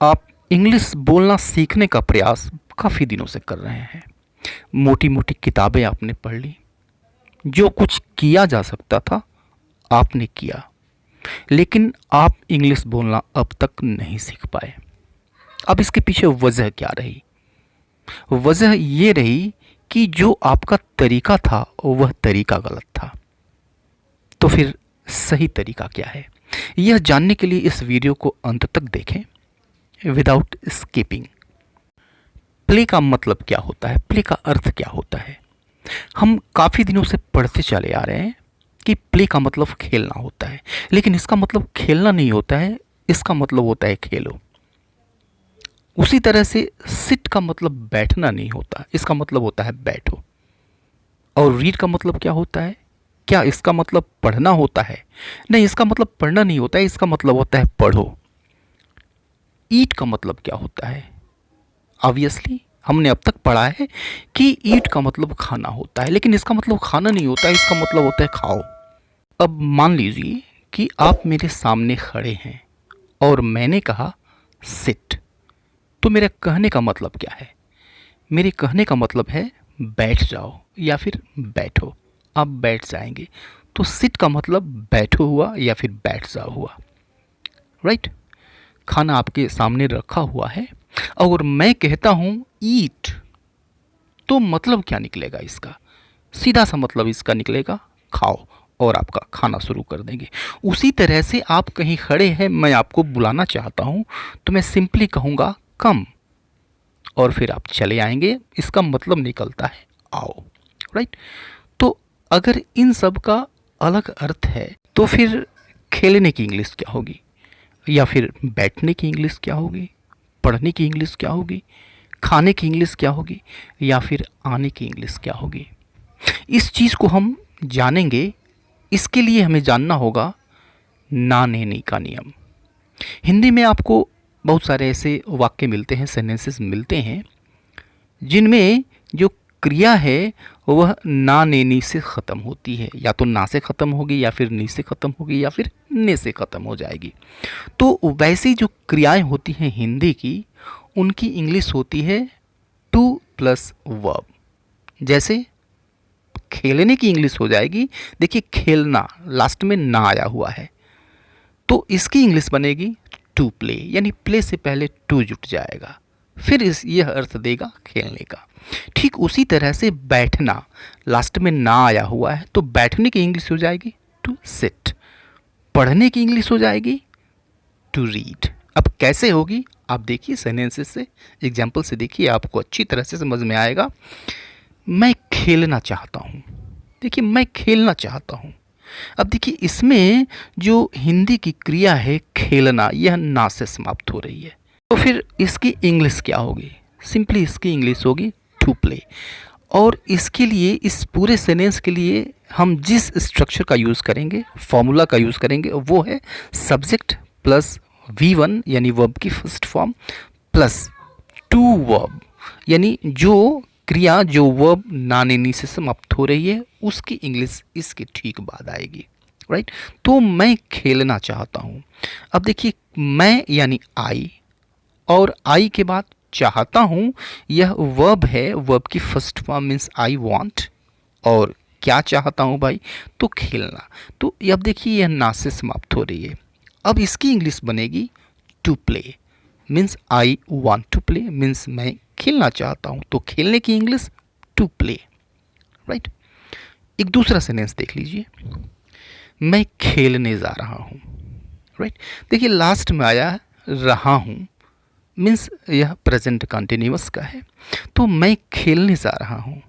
आप इंग्लिश बोलना सीखने का प्रयास काफ़ी दिनों से कर रहे हैं। मोटी मोटी किताबें आपने पढ़ ली, जो कुछ किया जा सकता था आपने किया, लेकिन आप इंग्लिश बोलना अब तक नहीं सीख पाए। अब इसके पीछे वजह क्या रही? वजह ये रही कि जो आपका तरीका था वह तरीका गलत था। तो फिर सही तरीका क्या है, यह जानने के लिए इस वीडियो को अंत तक देखें विदाउट स्किपिंग। प्ले का मतलब क्या होता है, प्ले का अर्थ क्या होता है? हम काफ़ी दिनों से पढ़ते चले आ रहे हैं कि प्ले का मतलब खेलना होता है, लेकिन इसका मतलब खेलना नहीं होता है, इसका मतलब होता है खेलो। उसी तरह से सिट का मतलब बैठना नहीं होता, इसका मतलब होता है बैठो। और रीड का मतलब क्या होता है? क्या इसका मतलब पढ़ना होता है? नहीं, इसका मतलब पढ़ना नहीं होता है, इसका मतलब होता है पढ़ो। ईट का मतलब क्या होता है? ऑब्वियसली हमने अब तक पढ़ा है कि ईट का मतलब खाना होता है, लेकिन इसका मतलब खाना नहीं होता है, इसका मतलब होता है खाओ। अब मान लीजिए कि आप मेरे सामने खड़े हैं और मैंने कहा सिट, तो मेरे कहने का मतलब क्या है? मेरे कहने का मतलब है बैठ जाओ या फिर बैठो। आप बैठ जाएंगे, तो सिट का मतलब बैठो हुआ या फिर बैठ जाओ हुआ, राइट? खाना आपके सामने रखा हुआ है और मैं कहता हूं ईट, तो मतलब क्या निकलेगा इसका? सीधा सा मतलब इसका निकलेगा खाओ, और आपका खाना शुरू कर देंगे। उसी तरह से आप कहीं खड़े हैं, मैं आपको बुलाना चाहता हूं, तो मैं सिंपली कहूंगा कम, और फिर आप चले आएंगे। इसका मतलब निकलता है आओ, राइट? तो अगर इन सब का अलग अर्थ है, तो फिर खेलने की इंग्लिश क्या होगी, या फिर बैठने की इंग्लिश क्या होगी, पढ़ने की इंग्लिश क्या होगी, खाने की इंग्लिश क्या होगी, या फिर आने की इंग्लिश क्या होगी? इस चीज़ को हम जानेंगे। इसके लिए हमें जानना होगा ना नेनी का नियम। हिंदी में आपको बहुत सारे ऐसे वाक्य मिलते हैं, सेंटेंसेस मिलते हैं, जिनमें जो क्रिया है वह ना नेनी से ख़त्म होती है, या तो ना से ख़त्म होगी, या फिर नी से ख़त्म होगी, या फिर ने से ख़त्म हो जाएगी। तो वैसी जो क्रियाएं होती हैं हिंदी की, उनकी इंग्लिश होती है टू प्लस वर्ब। जैसे खेलने की इंग्लिश हो जाएगी, देखिए खेलना लास्ट में ना आया हुआ है, तो इसकी इंग्लिश बनेगी टू प्ले, यानी प्ले से पहले टू जुट जाएगा, फिर यह अर्थ देगा खेलने का। ठीक उसी तरह से बैठना लास्ट में ना आया हुआ है, तो बैठने की इंग्लिश हो जाएगी टू सिट, पढ़ने की इंग्लिश हो जाएगी टू रीड। अब कैसे होगी आप देखिए, सेंटेंसेस से, एग्जाम्पल से देखिए, आपको अच्छी तरह से समझ में आएगा। मैं खेलना चाहता हूँ, देखिए मैं खेलना चाहता हूँ। अब देखिए इसमें जो हिंदी की क्रिया है खेलना, यह ना से समाप्त हो रही है, तो फिर इसकी इंग्लिश क्या होगी? सिंपली इसकी इंग्लिश होगी टू प्ले। और इसके लिए, इस पूरे सेंटेंस के लिए हम जिस स्ट्रक्चर का यूज़ करेंगे, फॉर्मूला का यूज़ करेंगे, वो है सब्जेक्ट प्लस V1 यानी वर्ब की first form plus two verb, यानी जो क्रिया जो वर्ब ना नेनी से समाप्त हो रही है उसकी इंग्लिश इसके ठीक बाद आएगी, राइट? तो मैं खेलना चाहता हूँ। अब देखिए मैं यानी आई, और आई के बाद चाहता हूँ, यह वर्ब है, वर्ब की first form means I want, और क्या चाहता हूँ भाई? तो खेलना। तो अब देखिए यह ना से समाप्त हो रही है। अब इसकी इंग्लिश बनेगी to play, means I want to play, means मैं खेलना चाहता हूँ, तो खेलने की इंग्लिश टू प्ले, राइट? एक दूसरा सेंटेंस देख लीजिए, मैं खेलने जा रहा हूँ, राइट? देखिए लास्ट में आया रहा हूँ, मीन्स यह प्रेजेंट कंटिन्यूअस का है, तो मैं खेलने जा रहा हूँ।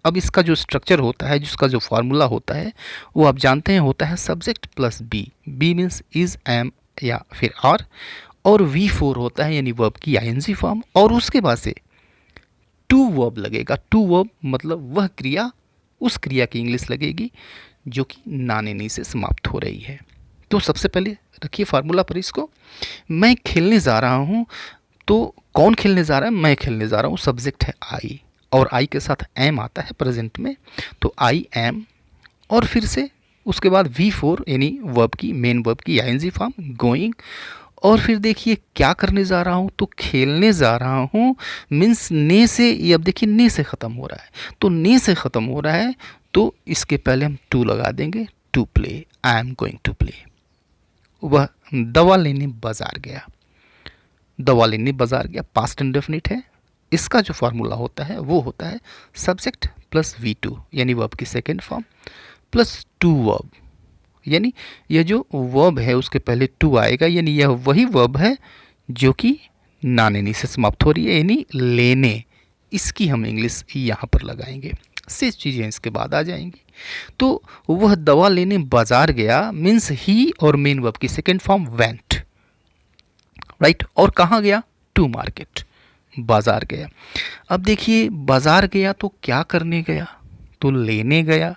अब इसका जो स्ट्रक्चर होता है, जिसका जो फार्मूला होता है, वो आप जानते हैं, होता है subject plus B, B means is, M या फिर आर, और V4 होता है यानी वर्ब की ING फॉर्म, और उसके बाद से टू वर्ब लगेगा। टू वर्ब मतलब वह क्रिया, उस क्रिया की इंग्लिश लगेगी जो कि ना नेनी से समाप्त हो रही है। तो सबसे पहले रखिए फार्मूला पर इसको, मैं खेलने जा रहा हूँ, तो कौन खेलने जा रहा है? मैं खेलने जा रहा हूँ, सब्जेक्ट है आई, और आई के साथ एम आता है प्रेजेंट में, तो आई एम, और फिर से उसके बाद V4 यानी वर्ब की, मेन वर्ब की ING फॉर्म गोइंग, और फिर देखिए क्या करने जा रहा हूँ, तो खेलने जा रहा हूँ मीन्स ने से, ये अब देखिए ने से ख़त्म हो रहा है, तो ने से ख़त्म हो रहा है तो इसके पहले हम टू लगा देंगे, to play, I am going to play. वह दवा लेने बाजार गया, दवा लेने बाजार गया पास्ट इंडेफिनिट है। इसका जो फार्मूला होता है वो होता है सब्जेक्ट प्लस V2 यानी वर्ब की second form plus two verb, यानी यह जो वर्ब है उसके पहले टू आएगा, यानी यह वही वर्ब है जो कि नाने से समाप्त हो रही है, यानी लेने। इसकी हम इंग्लिश यहाँ पर लगाएंगे, शेष चीज़ें इसके बाद आ जाएंगी। तो वह दवा लेने बाजार गया मीन्स ही और मेन वर्ब की सेकेंड फॉर्म वेंट, राइट। और कहाँ गया, टू मार्केट, बाजार गया। अब देखिए बाजार गया तो क्या करने गया, तो लेने गया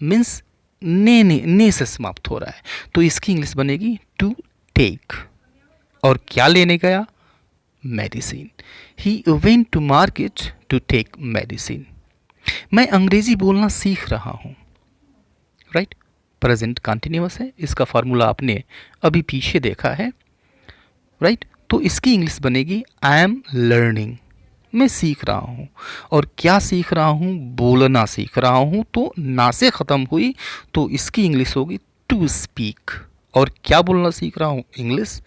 मीन्स ने से समाप्त हो रहा है, तो इसकी इंग्लिश बनेगी टू टेक। और क्या लेने गया, medicine, he went to market to take medicine. मैं अंग्रेजी बोलना सीख रहा हूँ, राइट, प्रेजेंट कंटिन्यूअस है, इसका फार्मूला आपने अभी पीछे देखा है, राइट। तो इसकी इंग्लिश बनेगी आई एम लर्निंग, मैं सीख रहा हूँ। और क्या सीख रहा हूँ, बोलना सीख रहा हूँ, तो ना से ख़त्म हुई तो इसकी इंग्लिश होगी टू स्पीक। और क्या बोलना सीख रहा हूँ, English,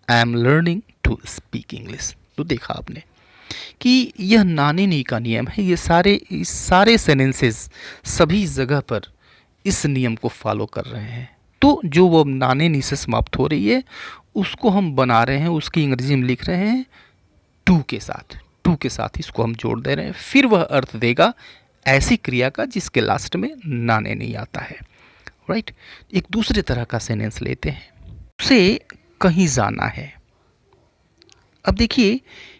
I am learning to speak English. तो देखा आपने कि यह नाने नी का नियम है, ये सारे सेंटेंसेस सभी जगह पर इस नियम को फॉलो कर रहे हैं। तो जो वो नाने नी से समाप्त हो रही है उसको हम बना रहे हैं, उसकी अंग्रेजी में लिख रहे हैं टू के साथ, टू के साथ इसको हम जोड़ दे रहे हैं, फिर वह अर्थ देगा ऐसी क्रिया का जिसके लास्ट में नाने नहीं आता है, राइट। एक दूसरे तरह का सेंटेंस लेते हैं, उसे कहीं जाना है। अब देखिए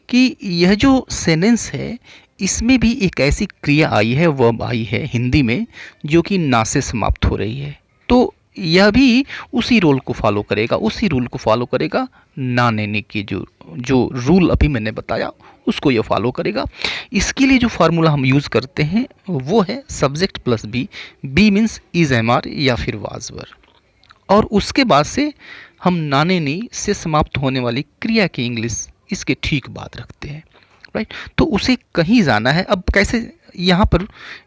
कि यह जो सेंटेंस है इसमें भी एक ऐसी क्रिया आई है, वर्ब आई है हिंदी में जो कि ना से समाप्त हो रही है, तो यह भी उसी रूल को फॉलो करेगा, उसी रूल को फॉलो करेगा, ना लेने की जो रूल अभी मैंने बताया उसको यह फॉलो करेगा। इसके लिए जो फार्मूला हम यूज़ करते हैं वो है subject plus B, B means is M R या फिर वाज वर, और उसके बाद से हम नाने नी से समाप्त होने वाली क्रिया की इंग्लिश इसके ठीक बाद रखते हैं, राइट। तो उसे कहीं जाना है। अब कैसे, यहाँ पर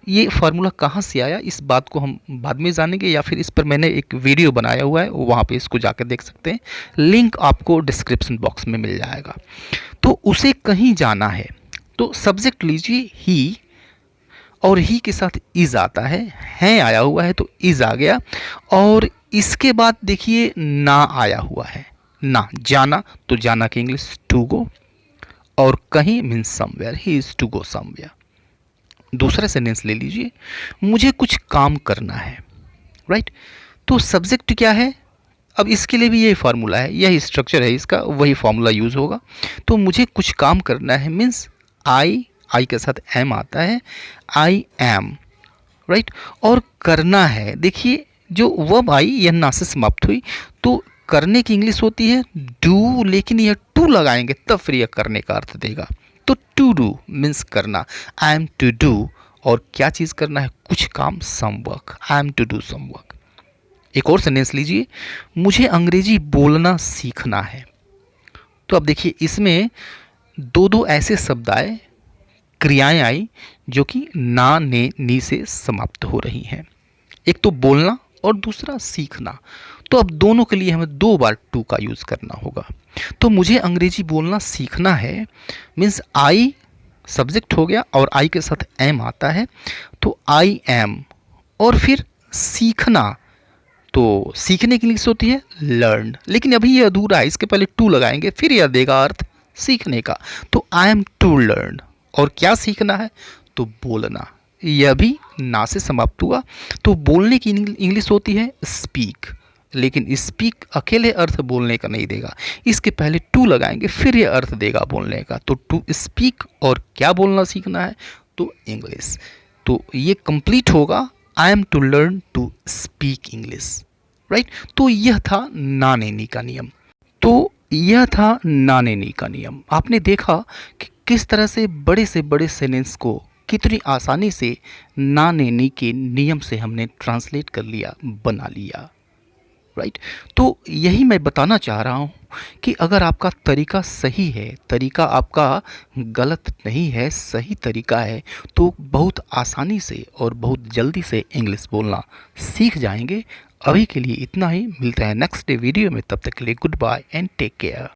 ये फार्मूला कहाँ से आया इस बात को हम बाद में जानेंगे, या फिर इस पर मैंने एक वीडियो बनाया हुआ है, वहाँ पे इसको जाकर देख सकते हैं, लिंक आपको डिस्क्रिप्शन बॉक्स में मिल जाएगा। तो उसे कहीं जाना है, तो सब्जेक्ट लीजिए ही, और ही के साथ इज आता है आया हुआ है तो इज आ गया, और इसके बाद देखिए ना आया हुआ है, ना, जाना, तो जाना की इंग्लिश टू गो, और कहीं means somewhere, he is to go somewhere. दूसरा सेंटेंस ले लीजिए, मुझे कुछ काम करना है, राइट। तो सब्जेक्ट क्या है, अब इसके लिए भी यही फार्मूला है, यही स्ट्रक्चर है इसका, वही फार्मूला यूज़ होगा। तो मुझे कुछ काम करना है मीन्स आई के साथ एम आता है, आई एम, राइट। और करना है, देखिए जो वर्ब आई यह ना से समाप्त हुई, तो करने की इंग्लिश होती है डू, लेकिन यह टू लगाएंगे तब फिर यह करने का अर्थ देगा। तो टू डू मीन्स करना, आई एम टू डू, और क्या चीज़ करना है, कुछ काम, some work, I am to do some work. एक और सेंटेंस लीजिए, मुझे अंग्रेजी बोलना सीखना है। तो अब देखिए इसमें दो ऐसे शब्द आए, क्रियाएं आई जो कि ना ने नी से समाप्त हो रही हैं, एक तो बोलना और दूसरा सीखना। तो अब दोनों के लिए हमें दो बार टू का यूज़ करना होगा। तो मुझे अंग्रेजी बोलना सीखना है मीन्स आई सब्जेक्ट हो गया और आई के साथ एम आता है, तो आई एम, और फिर सीखना, तो सीखने की इंग्लिश होती है लर्न, लेकिन अभी ये अधूरा है, इसके पहले टू लगाएंगे फिर यह देगा अर्थ सीखने का। तो आई एम टू लर्न, और क्या सीखना है, तो बोलना, यह भी ना से समाप्त हुआ। तो बोलने की इंग्लिश होती है स्पीक, लेकिन स्पीक अकेले अर्थ बोलने का नहीं देगा, इसके पहले टू लगाएंगे फिर यह अर्थ देगा बोलने का। तो टू स्पीक, और क्या बोलना सीखना है, तो इंग्लिश। तो ये कंप्लीट होगा, I am to learn to speak English, right. तो यह था नाने नी का नियम। तो यह था नाने नी का नियम। आपने देखा कि किस तरह से बड़े सेंटेंस को कितनी आसानी से नाने नी के नियम से हमने ट्रांसलेट कर लिया, बना लिया। राइट। तो यही मैं बताना चाह रहा हूँ कि अगर आपका तरीका सही है, तरीका आपका गलत नहीं है, सही तरीका है, तो बहुत आसानी से और बहुत जल्दी से इंग्लिश बोलना सीख जाएंगे। अभी के लिए इतना ही, मिलते हैं नेक्स्ट डे वीडियो में, तब तक के लिए goodbye and take care.